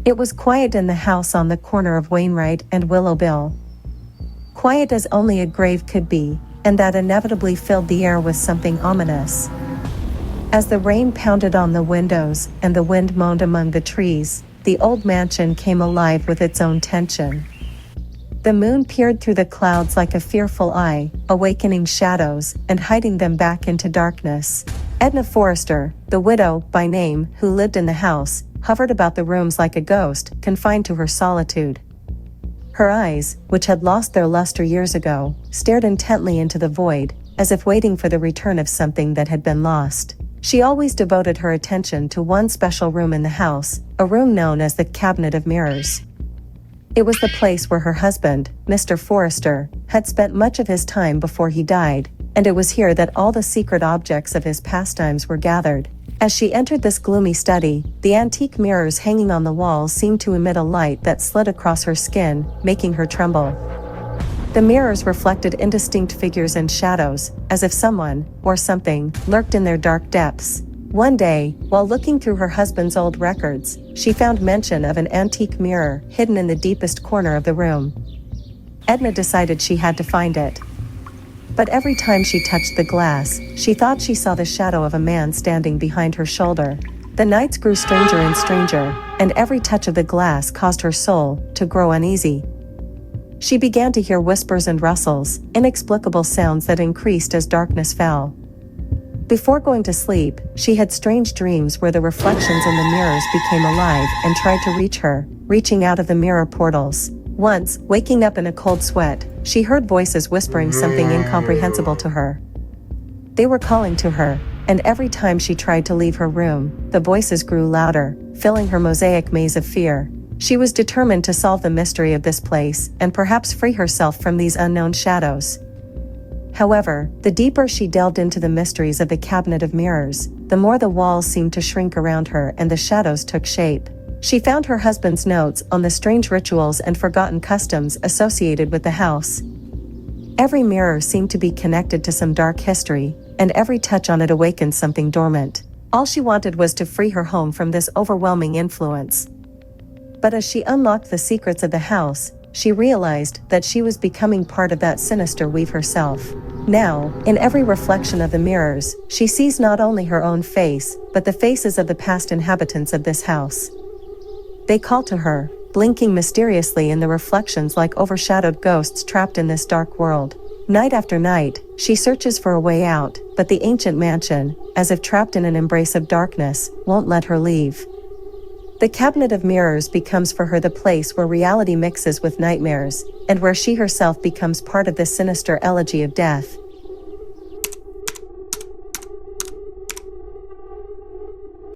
It was quiet in the house on the corner of Wainwright and Willow Bill. Quiet as only a grave could be, and that inevitably filled the air with something ominous. As the rain pounded on the windows and the wind moaned among the trees, the old mansion came alive with its own tension. The moon peered through the clouds like a fearful eye, awakening shadows and hiding them back into darkness. Edna Forrester, the widow, by name, who lived in the house, hovered about the rooms like a ghost, confined to her solitude. Her eyes, which had lost their luster years ago, stared intently into the void, as if waiting for the return of something that had been lost. She always devoted her attention to one special room in the house, a room known as the Cabinet of Mirrors. It was the place where her husband, Mr. Forrester, had spent much of his time before he died, and it was here that all the secret objects of his pastimes were gathered. As she entered this gloomy study, the antique mirrors hanging on the walls seemed to emit a light that slid across her skin, making her tremble. The mirrors reflected indistinct figures and shadows, as if someone, or something, lurked in their dark depths. One day, while looking through her husband's old records, she found mention of an antique mirror hidden in the deepest corner of the room. Edna decided she had to find it. But every time she touched the glass, she thought she saw the shadow of a man standing behind her shoulder. The nights grew stranger and stranger, and every touch of the glass caused her soul to grow uneasy. She began to hear whispers and rustles, inexplicable sounds that increased as darkness fell. Before going to sleep, she had strange dreams where the reflections in the mirrors became alive and tried to reach her, reaching out of the mirror portals. Once, waking up in a cold sweat, she heard voices whispering something incomprehensible to her. They were calling to her, and every time she tried to leave her room, the voices grew louder, filling her mosaic maze of fear. She was determined to solve the mystery of this place and perhaps free herself from these unknown shadows. However, the deeper she delved into the mysteries of the Cabinet of Mirrors, the more the walls seemed to shrink around her and the shadows took shape. She found her husband's notes on the strange rituals and forgotten customs associated with the house. Every mirror seemed to be connected to some dark history, and every touch on it awakened something dormant. All she wanted was to free her home from this overwhelming influence. But as she unlocked the secrets of the house, she realized that she was becoming part of that sinister weave herself. Now, in every reflection of the mirrors, she sees not only her own face, but the faces of the past inhabitants of this house. They call to her, blinking mysteriously in the reflections like overshadowed ghosts trapped in this dark world. Night after night, she searches for a way out, but the ancient mansion, as if trapped in an embrace of darkness, won't let her leave. The Cabinet of Mirrors becomes for her the place where reality mixes with nightmares, and where she herself becomes part of this sinister elegy of death.